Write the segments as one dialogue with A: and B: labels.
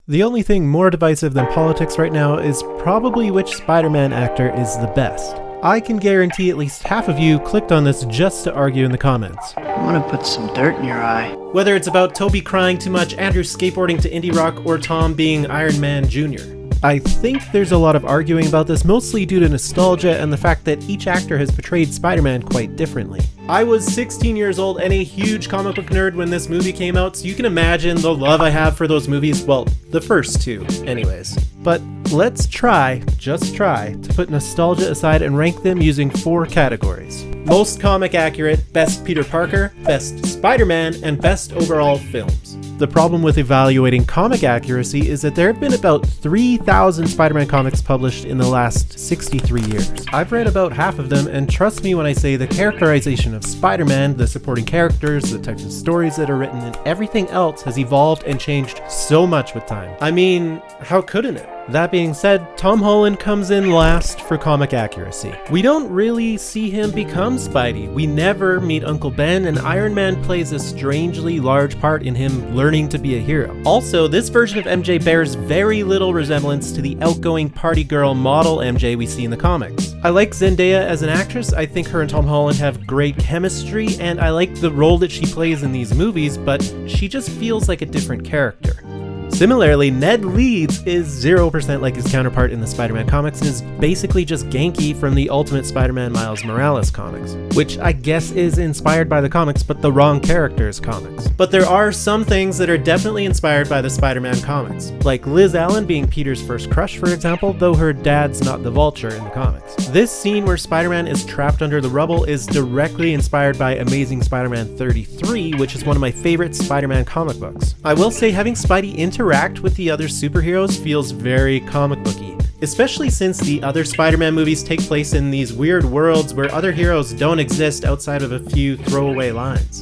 A: The only thing more divisive than politics right now is probably which Spider-Man actor is the best. I can guarantee at least half of you clicked on this just to argue in the comments.
B: I'm gonna put some dirt in your eye.
A: Whether it's about Tobey crying too much, Andrew skateboarding to indie rock, or Tom being Iron Man Jr. I think there's a lot of arguing about this, mostly due to nostalgia and the fact that each actor has portrayed Spider-Man quite differently. I was 16 years old and a huge comic book nerd when this movie came out, so you can imagine the love I have for those movies, well, the first two, anyways. But let's just try, to put nostalgia aside and rank them using 4 categories. Most comic accurate, best Peter Parker, best Spider-Man, and best overall films. The problem with evaluating comic accuracy is that there have been about 3,000 Spider-Man comics published in the last 63 years. I've read about half of them, and trust me when I say the characterization of Spider-Man, the supporting characters, the types of stories that are written, and everything else has evolved and changed so much with time. I mean, how couldn't it? That being said, Tom Holland comes in last for comic accuracy. We don't really see him become Spidey. We never meet Uncle Ben, and Iron Man plays a strangely large part in him learning to be a hero. Also, this version of MJ bears very little resemblance to the outgoing party girl model MJ we see in the comics. I like Zendaya as an actress. I think her and Tom Holland have great chemistry, and I like the role that she plays in these movies, but she just feels like a different character. Similarly, Ned Leeds is 0% like his counterpart in the Spider-Man comics and is basically just Genki from the Ultimate Spider-Man Miles Morales comics, which I guess is inspired by the comics, but the wrong characters comics. But there are some things that are definitely inspired by the Spider-Man comics, like Liz Allen being Peter's first crush, for example, though her dad's not the Vulture in the comics. This scene where Spider-Man is trapped under the rubble is directly inspired by Amazing Spider-Man 33, which is one of my favorite Spider-Man comic books. I will say having Spidey interact with the other superheroes feels very comic booky, especially since the other Spider-Man movies take place in these weird worlds where other heroes don't exist outside of a few throwaway lines.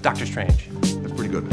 C: Doctor Strange.
D: That's pretty good.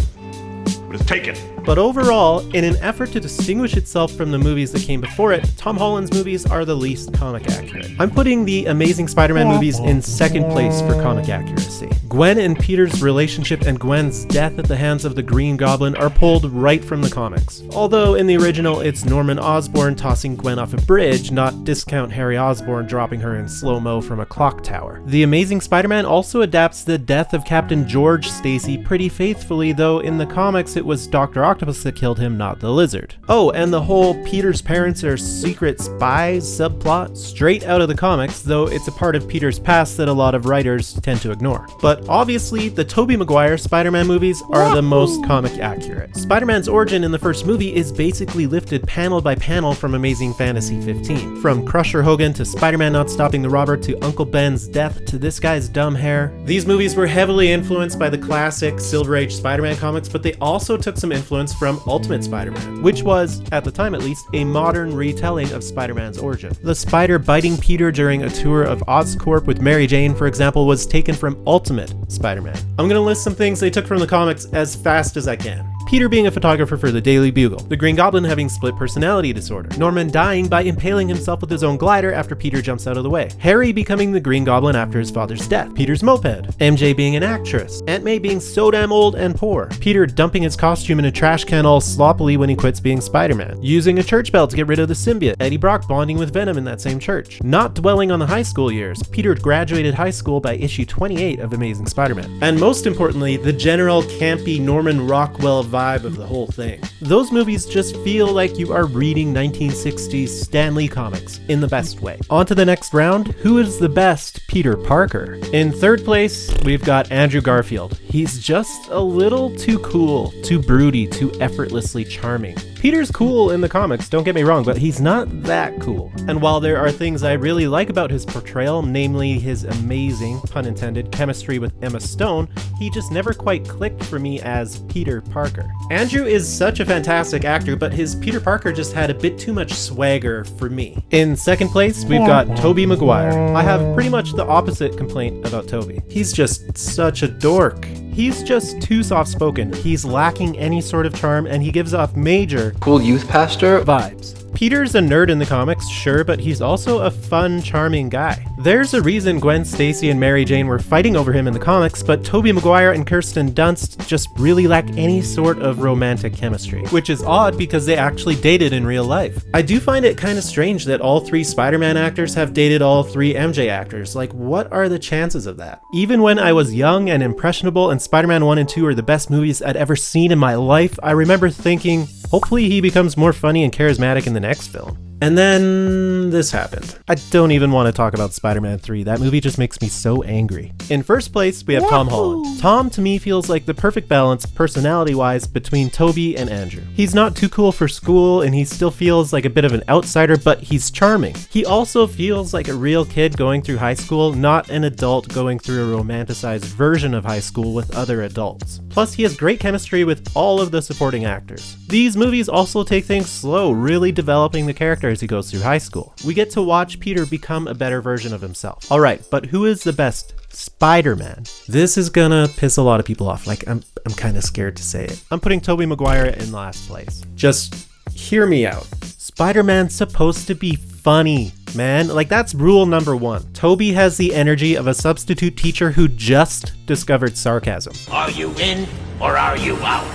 D: But it's taken.
A: But overall, in an effort to distinguish itself from the movies that came before it, Tom Holland's movies are the least comic accurate. I'm putting the Amazing Spider-Man movies in second place for comic accuracy. Gwen and Peter's relationship and Gwen's death at the hands of the Green Goblin are pulled right from the comics. Although in the original, it's Norman Osborn tossing Gwen off a bridge, not discount Harry Osborn dropping her in slow-mo from a clock tower. The Amazing Spider-Man also adapts the death of Captain George Stacy pretty faithfully, though in the comics it was Dr. Octopus that killed him, not the Lizard. Oh, and the whole Peter's parents are secret spies subplot, straight out of the comics, though it's a part of Peter's past that a lot of writers tend to ignore. But obviously, the Tobey Maguire Spider-Man movies are the most comic accurate. Spider-Man's origin in the first movie is basically lifted panel by panel from Amazing Fantasy 15. From Crusher Hogan to Spider-Man not stopping the robber to Uncle Ben's death to this guy's dumb hair. These movies were heavily influenced by the classic Silver Age Spider-Man comics, but they also took some influence from Ultimate Spider-Man, which was, at the time at least, a modern retelling of Spider-Man's origin. The spider biting Peter during a tour of Oscorp with Mary Jane, for example, was taken from Ultimate Spider-Man. I'm gonna list some things they took from the comics as fast as I can. Peter being a photographer for the Daily Bugle, the Green Goblin having split personality disorder, Norman dying by impaling himself with his own glider after Peter jumps out of the way, Harry becoming the Green Goblin after his father's death, Peter's moped, MJ being an actress, Aunt May being so damn old and poor, Peter dumping his costume in a trash can all sloppily when he quits being Spider-Man, using a church bell to get rid of the symbiote, Eddie Brock bonding with Venom in that same church, not dwelling on the high school years, Peter graduated high school by issue 28 of Amazing Spider-Man, and most importantly, the general campy Norman Rockwell vibe of the whole thing. Those movies just feel like you are reading 1960s Stan Lee comics in the best way. On to the next round. Who is the best Peter Parker? In third place, we've got Andrew Garfield. He's just a little too cool, too broody, too effortlessly charming. Peter's cool in the comics, don't get me wrong, but he's not that cool. And while there are things I really like about his portrayal, namely his amazing, pun intended, chemistry with Emma Stone, he just never quite clicked for me as Peter Parker. Andrew is such a fantastic actor, but his Peter Parker just had a bit too much swagger for me. In second place, we've got Tobey Maguire. I have pretty much the opposite complaint about Tobey. He's just such a dork. He's just too soft-spoken. He's lacking any sort of charm, and he gives off major
B: Cool youth pastor
A: vibes. Peter's a nerd in the comics, sure, but he's also a fun, charming guy. There's a reason Gwen Stacy and Mary Jane were fighting over him in the comics, but Tobey Maguire and Kirsten Dunst just really lack any sort of romantic chemistry, which is odd because they actually dated in real life. I do find it kind of strange that all 3 Spider-Man actors have dated all 3 MJ actors. Like, what are the chances of that? Even when I was young and impressionable and Spider-Man 1 and 2 are the best movies I'd ever seen in my life, I remember thinking, hopefully he becomes more funny and charismatic in the next film. And then this happened. I don't even want to talk about Spider-Man 3. That movie just makes me so angry. In first place, we have Tom Holland. Tom, to me, feels like the perfect balance, personality-wise, between Tobey and Andrew. He's not too cool for school, and he still feels like a bit of an outsider, but he's charming. He also feels like a real kid going through high school, not an adult going through a romanticized version of high school with other adults. Plus, he has great chemistry with all of the supporting actors. These movies also take things slow, really developing the character as he goes through high school. We get to watch Peter become a better version of himself. Alright, but who is the best Spider-Man? This is gonna piss a lot of people off. Like, I'm kind of scared to say it. I'm putting Tobey Maguire in last place. Just hear me out. Spider-Man's supposed to be funny, man. Like, that's rule number 1. Tobey has the energy of a substitute teacher who just discovered sarcasm.
E: Are you in or are you out?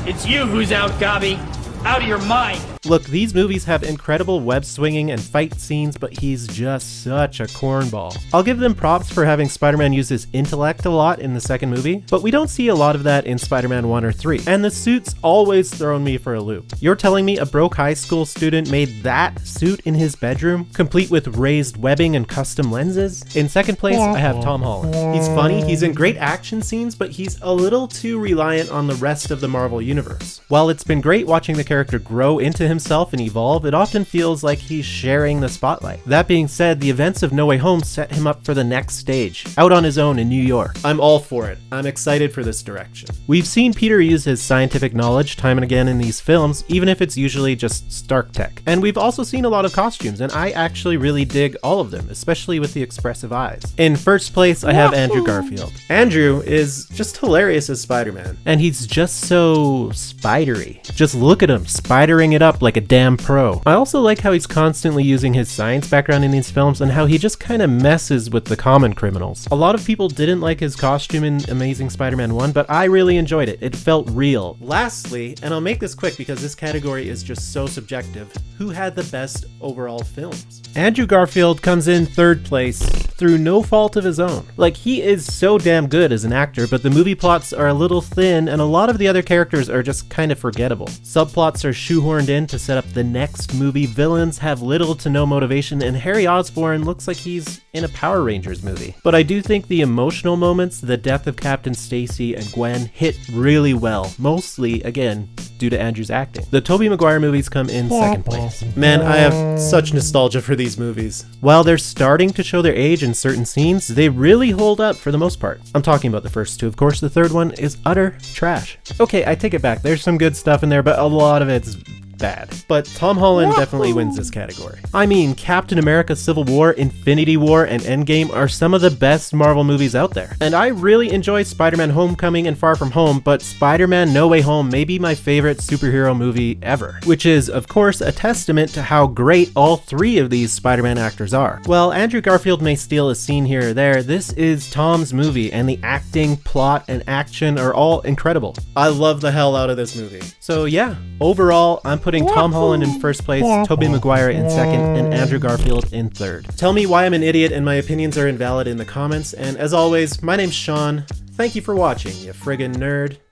E: It's you who's out, Gobby. Out of your mind.
A: Look, these movies have incredible web swinging and fight scenes, but he's just such a cornball. I'll give them props for having Spider-Man use his intellect a lot in the second movie, but we don't see a lot of that in Spider-Man 1 or 3. And the suit's always thrown me for a loop. You're telling me a broke high school student made that suit in his bedroom, complete with raised webbing and custom lenses? In second place, I have Tom Holland. He's funny, he's in great action scenes, but he's a little too reliant on the rest of the Marvel universe. While it's been great watching the character grow into himself and evolve, it often feels like he's sharing the spotlight. That being said, the events of No Way Home set him up for the next stage, out on his own in New York. I'm all for it. I'm excited for this direction. We've seen Peter use his scientific knowledge time and again in these films, even if it's usually just Stark tech. And we've also seen a lot of costumes, and I actually really dig all of them, especially with the expressive eyes. In first place, I have Andrew Garfield. Andrew is just hilarious as Spider-Man, and he's just so spidery. Just look at him, spidering it up like a damn pro. I also like how he's constantly using his science background in these films and how he just kind of messes with the common criminals. A lot of people didn't like his costume in Amazing Spider-Man 1, but I really enjoyed it. It felt real. Lastly, and I'll make this quick because this category is just so subjective, who had the best overall films? Andrew Garfield comes in third place through no fault of his own. Like, he is so damn good as an actor, but the movie plots are a little thin and a lot of the other characters are just kind of forgettable. Subplots are shoehorned in to set up the next movie, villains have little to no motivation, and Harry Osborn looks like he's in a Power Rangers movie. But I do think the emotional moments, the death of Captain Stacy and Gwen, hit really well, mostly, again, due to Andrew's acting. The Tobey Maguire movies come in second place. Man, I have such nostalgia for these movies. While they're starting to show their age in certain scenes, they really hold up for the most part. I'm talking about the first 2, of course. The third one is utter trash. Okay, I take it back. There's some good stuff in there, but a lot of it's bad. But Tom Holland definitely wins this category. I mean, Captain America Civil War, Infinity War, and Endgame are some of the best Marvel movies out there. And I really enjoy Spider-Man Homecoming and Far From Home, but Spider-Man No Way Home may be my favorite superhero movie ever, which is, of course, a testament to how great all 3 of these Spider-Man actors are. While Andrew Garfield may steal a scene here or there, this is Tom's movie, and the acting, plot, and action are all incredible. I love the hell out of this movie. So yeah, overall, I'm putting Tom Holland in first place, Tobey Maguire in second, and Andrew Garfield in third. Tell me why I'm an idiot and my opinions are invalid in the comments, and as always, my name's Sean. Thank you for watching, you friggin' nerd.